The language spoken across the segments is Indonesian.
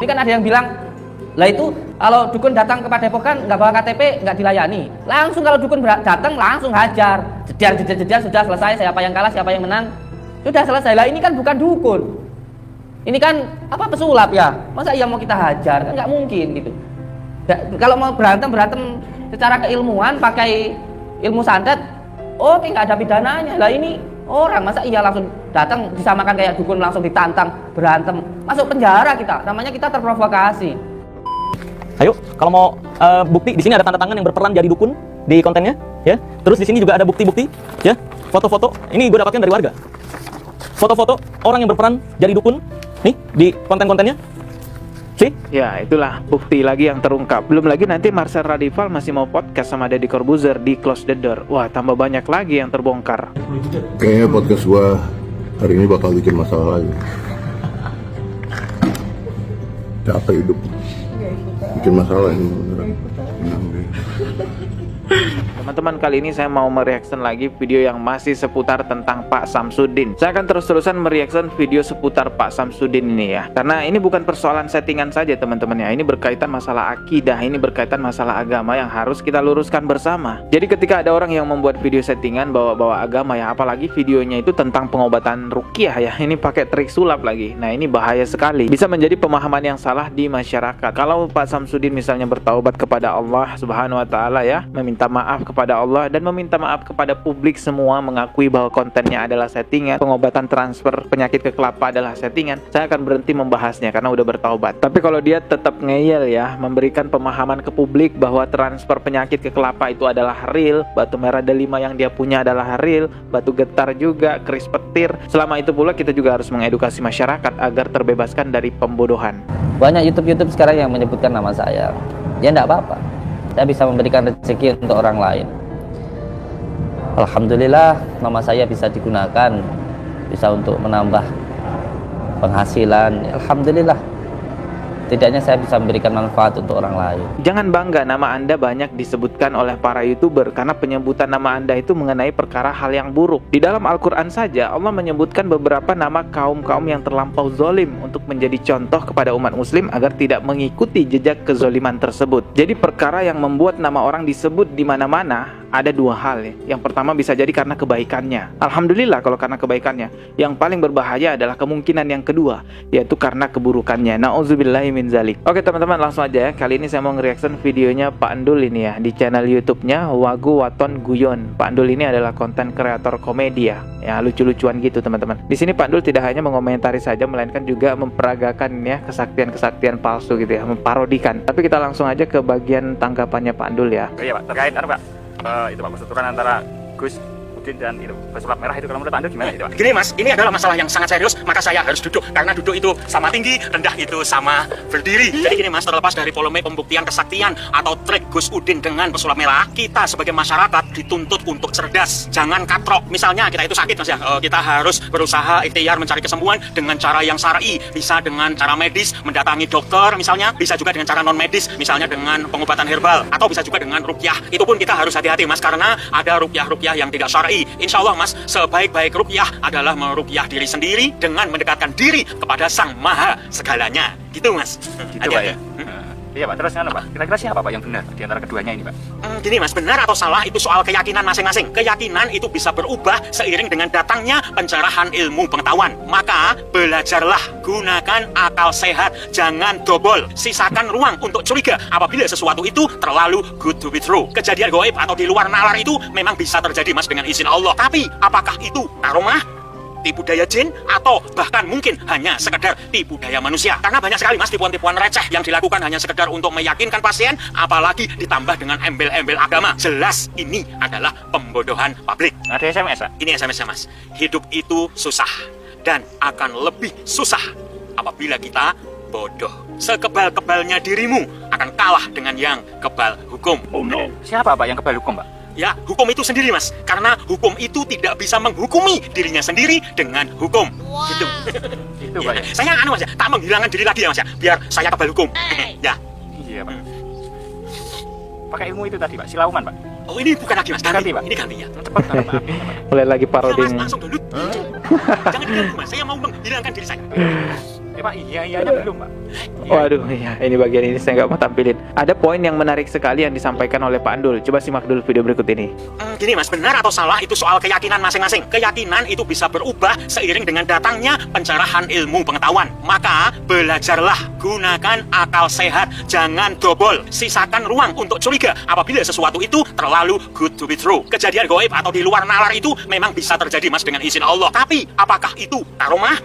Ini kan ada yang bilang, lah itu kalau dukun datang ke Padepokan nggak bawa KTP nggak dilayani. Langsung kalau dukun datang langsung hajar. Jedian sudah selesai. Siapa yang kalah siapa yang menang sudah selesai. Lah ini kan bukan dukun. Ini kan apa, pesulap ya. Masa iya mau kita hajar? Kan nggak mungkin gitu. Kalau mau berantem secara keilmuan pakai ilmu santet, oke, nggak ada pidananya. Lah ini orang masa iya langsung datang disamakan kayak dukun langsung ditantang berantem masuk penjara kita. Namanya kita terprovokasi. Ayo, kalau mau bukti, di sini ada tanda tangan yang berperan jadi dukun di kontennya, ya. Terus di sini juga ada bukti-bukti, ya. Foto-foto. Ini gue dapatkan dari warga. Foto-foto orang yang berperan jadi dukun, nih di konten-kontennya. See? Ya, itulah bukti lagi yang terungkap. Belum lagi nanti Marcel Radival masih mau podcast sama Deddy Corbuzier di Close the Door. Wah, tambah banyak lagi yang terbongkar. Kayaknya podcast gua hari ini bakal bikin masalah lagi. Capek hidup. Bikin masalah ini beneran. Teman-teman, kali ini saya mau mereaction lagi video yang masih seputar tentang Pak Samsudin. Saya akan terus-terusan mereaction video seputar Pak Samsudin ini ya. Karena ini bukan persoalan settingan saja teman-teman ya. Ini berkaitan masalah akidah, ini berkaitan masalah agama yang harus kita luruskan bersama. Jadi ketika ada orang yang membuat video settingan bawa-bawa agama ya, apalagi videonya itu tentang pengobatan ruqyah ya, ini pakai trik sulap lagi. Nah, ini bahaya sekali. Bisa menjadi pemahaman yang salah di masyarakat. Kalau Pak Samsudin misalnya bertaubat kepada Allah Subhanahu wa taala ya, meminta maaf kepada Allah dan meminta maaf kepada publik semua, mengakui bahwa kontennya adalah settingan, pengobatan transfer penyakit ke kelapa adalah settingan, saya akan berhenti membahasnya karena udah bertaubat. Tapi kalau dia tetap ngeyel ya, memberikan pemahaman ke publik bahwa transfer penyakit ke kelapa itu adalah real, batu merah delima yang dia punya adalah real, batu getar juga, keris petir, selama itu pula kita juga harus mengedukasi masyarakat agar terbebaskan dari pembodohan. Banyak YouTube sekarang yang menyebutkan nama saya. Ya enggak apa-apa. Saya bisa memberikan rezeki untuk orang lain. Alhamdulillah nama saya bisa digunakan, bisa untuk menambah penghasilan. Alhamdulillah, setidaknya saya bisa memberikan manfaat untuk orang lain. Jangan bangga nama Anda banyak disebutkan oleh para YouTuber karena penyebutan nama Anda itu mengenai perkara hal yang buruk. Di dalam Al-Quran saja Allah menyebutkan beberapa nama kaum-kaum yang terlampau zolim untuk menjadi contoh kepada umat muslim agar tidak mengikuti jejak kezoliman tersebut. Jadi perkara yang membuat nama orang disebut di mana-mana ada dua hal ya. Yang pertama bisa jadi karena kebaikannya. Alhamdulillah kalau karena kebaikannya. Yang paling berbahaya adalah kemungkinan yang kedua, yaitu karena keburukannya. Nauzubillahi min zalik. Oke teman-teman, langsung aja ya. Kali ini saya mau nge-reaction videonya Pak Endul ini ya, di channel YouTube-nya Wagu Waton Guyon. Pak Endul ini adalah konten kreator komedi ya, lucu-lucuan gitu teman-teman. Di sini Pak Endul tidak hanya mengomentari saja, melainkan juga memperagakan ya kesaktian-kesaktian palsu gitu ya, memparodikan. Tapi kita langsung aja ke bagian tanggapannya Pak Endul ya. Oh iya Pak, terkait Pak, itu Pak, persetujuan antara Gus Udin dan itu pesulap merah itu, kalau menurut Anda gimana itu Pak? Gini Mas, ini adalah masalah yang sangat serius, maka saya harus duduk karena duduk itu sama tinggi, rendah itu sama berdiri. Jadi gini Mas, terlepas dari polemik pembuktian kesaktian atau trik Gus Udin dengan pesulap merah, kita sebagai masyarakat dituntut untuk cerdas, jangan katrok. Misalnya kita itu sakit Mas ya, kita harus berusaha ikhtiar mencari kesembuhan dengan cara yang syar'i, bisa dengan cara medis, mendatangi dokter misalnya, bisa juga dengan cara non medis, misalnya dengan pengobatan herbal, atau bisa juga dengan ruqyah. Itu pun kita harus hati-hati Mas, karena ada ruqyah-ruqyah yang tidak syar'i. Insya Allah Mas, sebaik-baik ruqyah adalah meruqyah diri sendiri dengan mendekatkan diri kepada Sang Maha Segalanya. Gitu Mas. Gitu Pak ya? Iya Pak, terus Pak, kira-kira siapa Pak yang benar di antara keduanya ini Pak? Gini Mas, benar atau salah itu soal keyakinan masing-masing. Keyakinan itu bisa berubah seiring dengan datangnya pencerahan ilmu pengetahuan. Maka belajarlah, gunakan akal sehat, jangan dobol. Sisakan ruang untuk curiga apabila sesuatu itu terlalu good to be true. Kejadian gaib atau di luar nalar itu memang bisa terjadi Mas dengan izin Allah. Tapi apakah itu karomah, tipu daya jin, atau bahkan mungkin hanya sekedar tipu daya manusia? Karena banyak sekali Mas tipuan-tipuan receh yang dilakukan hanya sekedar untuk meyakinkan pasien, apalagi ditambah dengan embel-embel agama. Jelas ini adalah pembodohan publik. Ada SMS Pak? Ini SMS-nya Mas. Hidup itu susah dan akan lebih susah apabila kita bodoh. Sekebal-kebalnya dirimu akan kalah dengan yang kebal hukum. Oh no. Siapa Pak yang kebal hukum Pak? Ya, hukum itu sendiri Mas. Karena hukum itu tidak bisa menghukumi dirinya sendiri dengan hukum. Gitu. Itu Pak ya? Saya Mas ya, tak menghilangkan diri lagi ya Mas ya, biar saya kebal hukum. Ya. Iya Pak. Pakai ilmu itu tadi Pak, silauman Pak. Oh ini bukan lagi Mas, ganti Pak. Ini ganti ya. Cepat Pak. Mulai lagi Ya, parodi. Mas, langsung dulu. Jangan diganggu Mas, saya mau menghilangkan diri saya. Pak, iya belum Pak. Waduh, ya ini bagian ini saya nggak mau tampilin. Ada poin yang menarik sekali yang disampaikan oleh Pak Andul. Coba simak dulu video berikut ini. Gini mas, benar atau salah itu soal keyakinan masing-masing. Keyakinan itu bisa berubah seiring dengan datangnya pencerahan ilmu pengetahuan. Maka belajarlah, gunakan akal sehat, jangan dobol. Sisakan ruang untuk curiga apabila sesuatu itu terlalu good to be true. Kejadian gaib atau di luar nalar itu memang bisa terjadi mas dengan izin Allah. Tapi apakah itu karomah,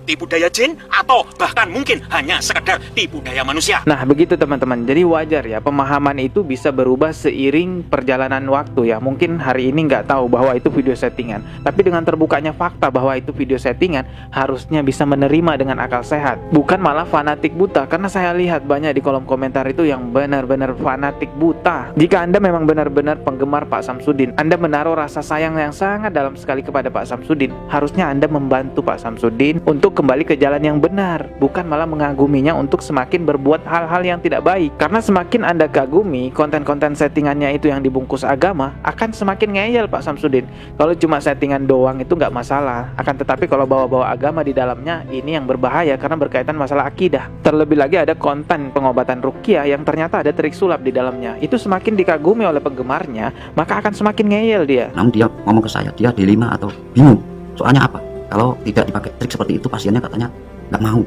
tipu daya jin, atau bahkan mungkin hanya sekedar tipu daya manusia? Nah begitu teman-teman, jadi wajar ya pemahaman itu bisa berubah seiring perjalanan waktu ya. Mungkin hari ini nggak tahu bahwa itu video settingan, tapi dengan terbukanya fakta bahwa itu video settingan, harusnya bisa menerima dengan akal sehat, bukan malah fanatik buta. Karena saya lihat banyak di kolom komentar itu yang benar-benar fanatik buta. Jika Anda memang benar-benar penggemar Pak Samsudin, Anda menaruh rasa sayang yang sangat dalam sekali kepada Pak Samsudin, harusnya Anda membantu Pak Samsudin untuk kembali ke jalan yang benar, bukan malah mengaguminya untuk semakin berbuat hal-hal yang tidak baik. Karena semakin Anda kagumi konten-konten settingannya itu yang dibungkus agama, akan semakin ngeyel Pak Samsudin. Kalau cuma settingan doang itu nggak masalah, akan tetapi kalau bawa-bawa agama di dalamnya, ini yang berbahaya karena berkaitan masalah akidah. Terlebih lagi ada konten pengobatan ruqyah yang ternyata ada trik sulap di dalamnya. Itu semakin dikagumi oleh penggemarnya, maka akan semakin ngeyel dia. Namun dia ngomong ke saya, dia dilema atau bingung. Soalnya apa? Kalau tidak dipakai trik seperti itu, pasiennya katanya nggak mau.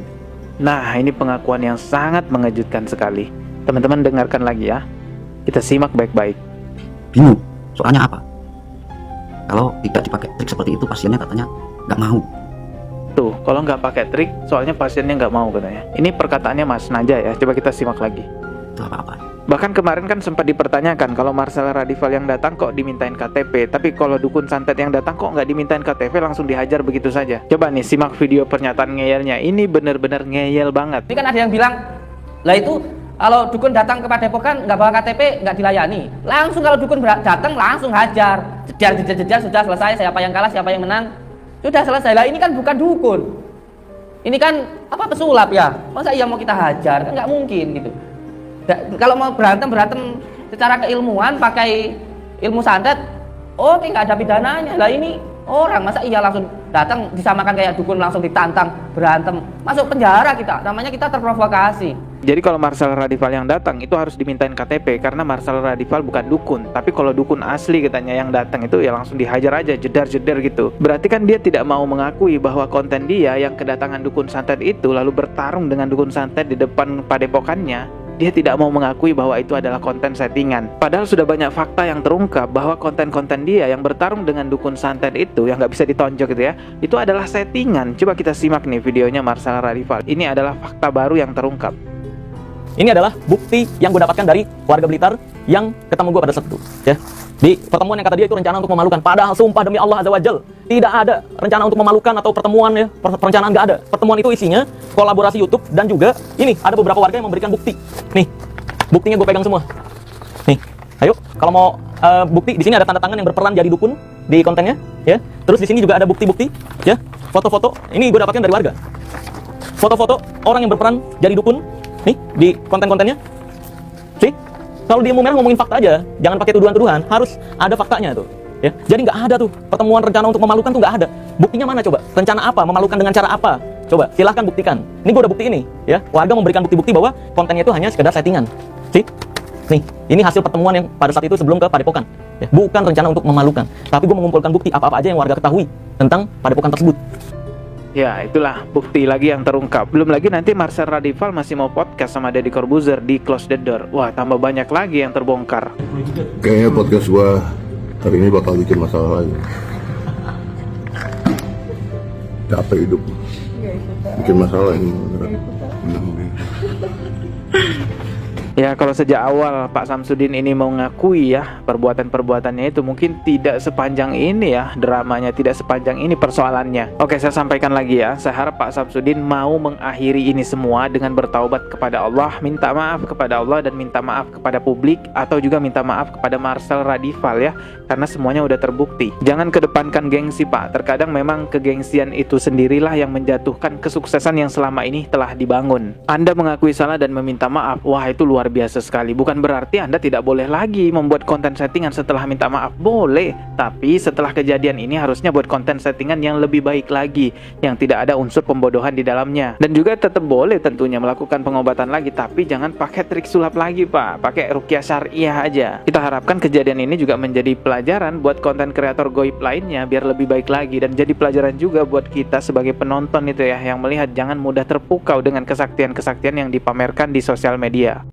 Nah, ini pengakuan yang sangat mengejutkan sekali. Teman-teman dengarkan lagi ya. Kita simak baik-baik. Bingung. Soalnya apa? Kalau tidak dipakai trik seperti itu, pasiennya katanya nggak mau. Tuh, kalau nggak pakai trik, soalnya pasiennya nggak mau katanya. Ini perkataannya Mas Naja ya. Coba kita simak lagi. Itu apa-apa? Bahkan kemarin kan sempat dipertanyakan kalau Marcel Radival yang datang kok dimintain KTP, tapi kalau dukun santet yang datang kok nggak dimintain KTP, langsung dihajar begitu saja. Coba nih simak video pernyataan ngeyelnya. Ini bener-bener ngeyel banget. Ini kan ada yang bilang, lah itu kalau dukun datang ke Padepokan nggak bawa KTP nggak dilayani. Langsung kalau dukun datang langsung hajar. Jedar sudah selesai. Siapa yang kalah siapa yang menang sudah selesai. Lah ini kan bukan dukun. Ini kan apa, pesulap ya. Masa iya mau kita hajar? Kan nggak mungkin gitu. Kalau mau berantem secara keilmuan pakai ilmu santet, oke, nggak ada pidananya. Lah ini orang masa iya langsung datang disamakan kayak dukun langsung ditantang berantem, masuk penjara kita. Namanya kita terprovokasi. Jadi kalau Marcel Radival yang datang itu harus dimintain KTP karena Marcel Radival bukan dukun. Tapi kalau dukun asli katanya yang datang itu ya langsung dihajar aja, jedar gitu. Berarti kan dia tidak mau mengakui bahwa konten dia yang kedatangan dukun santet itu lalu bertarung dengan dukun santet di depan padepokannya. Dia tidak mau mengakui bahwa itu adalah konten settingan. Padahal sudah banyak fakta yang terungkap bahwa konten-konten dia yang bertarung dengan dukun santet itu, yang nggak bisa ditonjok gitu ya, itu adalah settingan. Coba kita simak nih videonya Marcel Radival. Ini adalah fakta baru yang terungkap. Ini adalah bukti yang gue dapatkan dari warga Blitar yang ketemu gue pada saat itu, ya. Di pertemuan yang kata dia itu rencana untuk memalukan. Padahal sumpah demi Allah Azza wa Jal, tidak ada rencana untuk memalukan atau pertemuan ya. Perencanaan nggak ada. Pertemuan itu isinya kolaborasi YouTube dan juga ini ada beberapa warga yang memberikan bukti. Nih, buktinya gue pegang semua. Nih, ayo kalau mau bukti, di sini ada tanda tangan yang berperan jadi dukun di kontennya, ya. Terus di sini juga ada bukti-bukti, ya. Foto-foto. Ini gue dapatkan dari warga. Foto-foto orang yang berperan jadi dukun, nih di konten-kontennya. See? Kalau dia mau ngomongin fakta aja, jangan pakai tuduhan-tuduhan, harus ada faktanya tuh, ya. Jadi nggak ada tuh pertemuan rencana untuk memalukan tuh nggak ada. Buktinya mana coba? Rencana apa? Memalukan dengan cara apa? Coba silahkan buktikan. Ini gue udah bukti ini, ya. Warga memberikan bukti-bukti bahwa kontennya itu hanya sekedar settingan. See? Nih, ini hasil pertemuan yang pada saat itu sebelum ke Padepokan, ya. Bukan rencana untuk memalukan, tapi gue mengumpulkan bukti apa-apa aja yang warga ketahui tentang Padepokan tersebut. Ya, itulah bukti lagi yang terungkap. Belum lagi nanti Marcel Radival masih mau podcast sama Deddy Corbuzier di Close the Door. Wah, tambah banyak lagi yang terbongkar. Kayaknya podcast gua hari ini bakal bikin masalah lagi. Capek hidup. Bikin masalah ini. Ya, kalau sejak awal Pak Samsudin ini mau ngakui ya perbuatan-perbuatannya itu mungkin tidak sepanjang ini ya dramanya, tidak sepanjang ini persoalannya. Oke, saya sampaikan lagi ya. Saya harap Pak Samsudin mau mengakhiri ini semua dengan bertaubat kepada Allah, minta maaf kepada Allah dan minta maaf kepada publik, atau juga minta maaf kepada Marcel Radival ya, karena semuanya udah terbukti. Jangan kedepankan gengsi Pak. Terkadang memang kegengsian itu sendirilah yang menjatuhkan kesuksesan yang selama ini telah dibangun. Anda mengakui salah dan meminta maaf, wah itu luar luar biasa sekali. Bukan berarti Anda tidak boleh lagi membuat konten settingan setelah minta maaf. Boleh, tapi setelah kejadian ini harusnya buat konten settingan yang lebih baik lagi, yang tidak ada unsur pembodohan di dalamnya. Dan juga tetap boleh tentunya melakukan pengobatan lagi, tapi jangan pakai trik sulap lagi Pak, pakai ruqyah syariah aja. Kita harapkan kejadian ini juga menjadi pelajaran buat konten kreator goib lainnya, biar lebih baik lagi, dan jadi pelajaran juga buat kita sebagai penonton itu ya, yang melihat jangan mudah terpukau dengan kesaktian-kesaktian yang dipamerkan di sosial media.